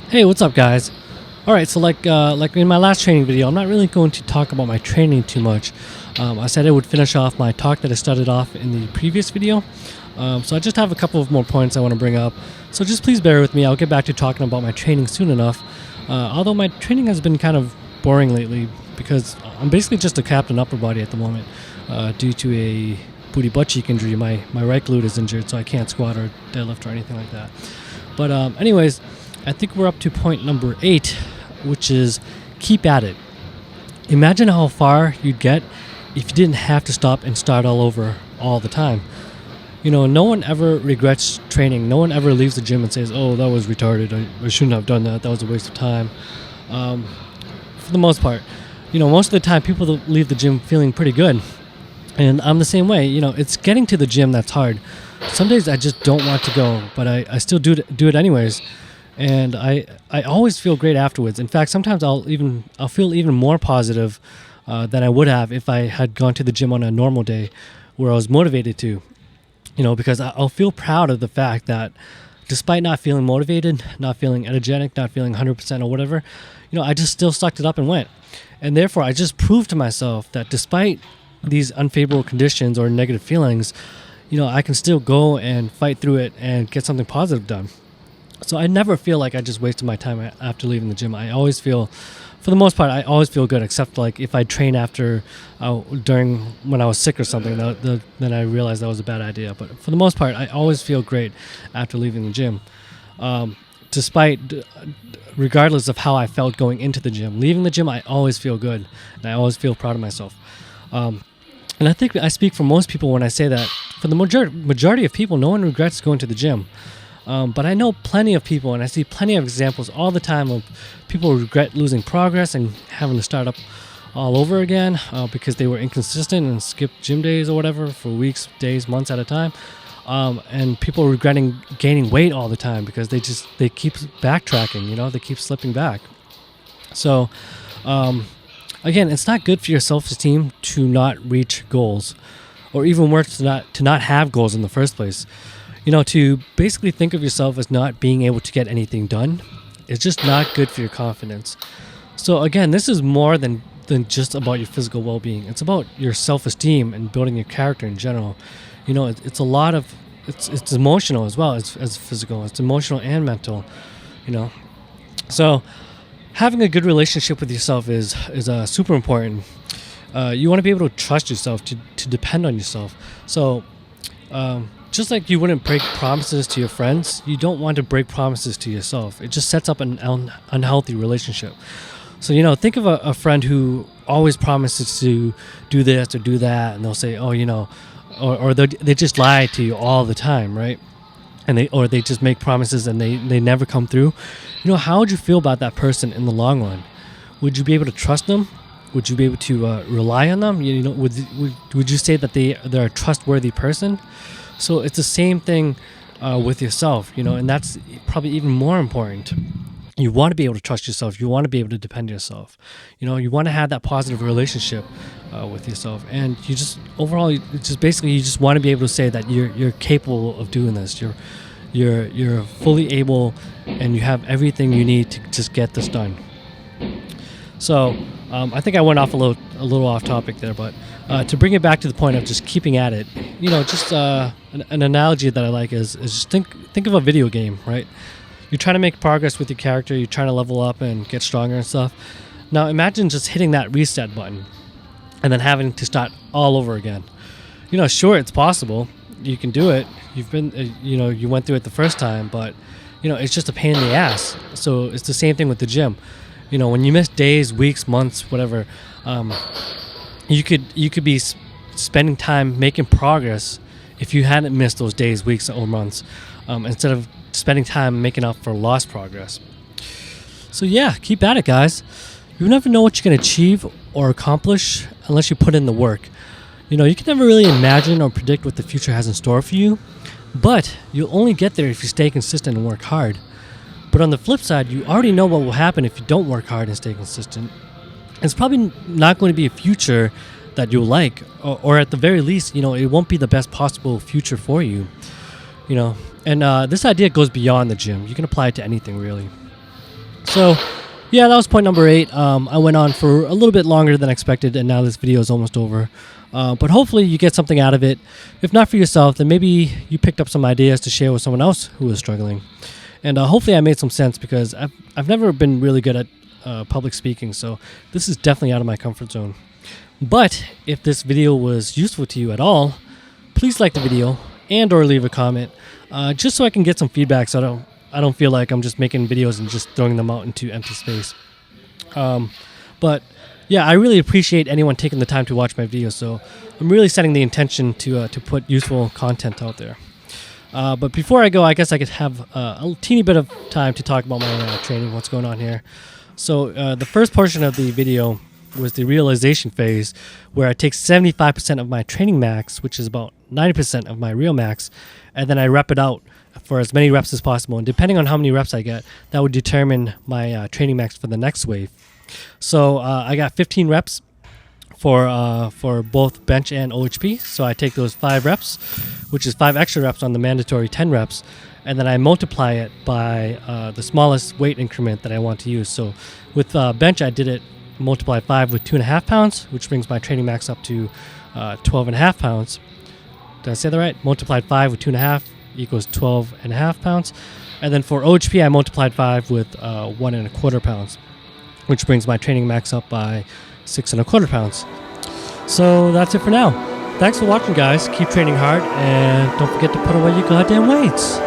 Hey, what's up, guys? All right, so like in my last training video, I'm not really going to talk about my training too much. I said I would finish off my talk that I started off in the previous video. So I just have a couple of more points I want to bring up. So just please bear with me. I'll get back to talking about my training soon enough. Although my training has been kind of boring lately because I'm basically just a captain upper body at the moment due to a booty butt cheek injury. My right glute is injured, so I can't squat or deadlift or anything like that. But anyways, I think we're up to point number 8, which is keep at it. Imagine how far you'd get if you didn't have to stop and start all over all the time. You know, no one ever regrets training. No one ever leaves the gym and says, oh, that was retarded. I shouldn't have done that. That was a waste of time. For the most part, you know, most of the time people leave the gym feeling pretty good. And I'm the same way. You know, it's getting to the gym that's hard. Some days I just don't want to go, but I still do it anyways. And I always feel great afterwards. In fact, sometimes I'll feel even more positive than I would have if I had gone to the gym on a normal day where I was motivated to. You know, because I'll feel proud of the fact that despite not feeling motivated, not feeling energetic, not feeling 100% or whatever, you know, I just still sucked it up and went. And therefore, I just proved to myself that despite these unfavorable conditions or negative feelings, you know, I can still go and fight through it and get something positive done. So I never feel like I just wasted my time after leaving the gym. I always feel, for the most part, I always feel good, except like if I train after, during when I was sick or something, then I realized that was a bad idea. But for the most part, I always feel great after leaving the gym. Regardless of how I felt going into the gym. Leaving the gym, I always feel good, and I always feel proud of myself. And I think I speak for most people when I say that for the majority of people, no one regrets going to the gym. But I know plenty of people, and I see plenty of examples all the time of people who regret losing progress and having to start up all over again because they were inconsistent and skipped gym days or whatever for weeks, days, months at a time. And people regretting gaining weight all the time because they keep backtracking, you know, they keep slipping back. So, again, it's not good for your self-esteem to not reach goals, or even worse, to not have goals in the first place. You know, to basically think of yourself as not being able to get anything done is just not good for your confidence. So again, this is more than just about your physical well-being. It's about your self-esteem and building your character in general. You know, it's a lot of, it's emotional as well as physical. It's emotional and mental, you know. So having a good relationship with yourself is super important. You want to be able to trust yourself, to depend on yourself. So, just like you wouldn't break promises to your friends, you don't want to break promises to yourself. It just sets up an unhealthy relationship. So, you know, think of a friend who always promises to do this or do that, and they'll say, oh, you know, or they just lie to you all the time, right? And they just make promises and they never come through. You know, how would you feel about that person in the long run? Would you be able to trust them? Would you be able to rely on them? You know, would you say that they're a trustworthy person? So it's the same thing with yourself, you know, and that's probably even more important. You want to be able to trust yourself. You want to be able to depend on yourself. You know, you want to have that positive relationship with yourself, and you just overall, you just want to be able to say that you're capable of doing this. You're fully able, and you have everything you need to just get this done. So I think I went off a little off topic there, but to bring it back to the point of just keeping at it, you know, just an analogy that I like is just think of a video game, right? You're trying to make progress with your character. You're trying to level up and get stronger and stuff. Now imagine just hitting that reset button and then having to start all over again. You know, sure, it's possible. You can do it. You've been, you know, you went through it the first time, but you know, it's just a pain in the ass. So it's the same thing with the gym. You know, when you miss days, weeks, months, whatever, you could be spending time making progress if you hadn't missed those days, weeks, or months, instead of spending time making up for lost progress. So yeah, keep at it, guys. You never know what you can achieve or accomplish unless you put in the work. You know, you can never really imagine or predict what the future has in store for you, but you'll only get there if you stay consistent and work hard. But on the flip side, you already know what will happen if you don't work hard and stay consistent. It's probably not going to be a future that you'll like, or at the very least, you know, it won't be the best possible future for you. You know, and this idea goes beyond the gym. You can apply it to anything, really. So yeah, that was point number 8. I went on for a little bit longer than expected, and now this video is almost over. But hopefully you get something out of it. If not for yourself, then maybe you picked up some ideas to share with someone else who is struggling. And hopefully I made some sense, because I've never been really good at public speaking, so this is definitely out of my comfort zone. But if this video was useful to you at all, please like the video and or leave a comment, just so I can get some feedback, so I don't feel like I'm just making videos and just throwing them out into empty space. But yeah, I really appreciate anyone taking the time to watch my videos. So I'm really setting the intention to put useful content out there. But before I go, I guess I could have a teeny bit of time to talk about my training, what's going on here. So the first portion of the video was the realization phase, where I take 75% of my training max, which is about 90% of my real max, and then I rep it out for as many reps as possible. And depending on how many reps I get, that would determine my training max for the next wave. So I got 15 reps for both bench and OHP. So I take those 5 reps, which is 5 extra reps on the mandatory 10 reps, and then I multiply it by the smallest weight increment that I want to use. So with bench, I did it multiply 5 with 2.5 pounds, which brings my training max up to 12.5 pounds. Did I say that right? Multiplied 5 with 2.5 equals 12.5 pounds. And then for OHP, I multiplied 5 with 1.25 pounds, which brings my training max up by 6.25 pounds. So that's it for now. Thanks for watching, guys. Keep training hard, and don't forget to put away your goddamn weights.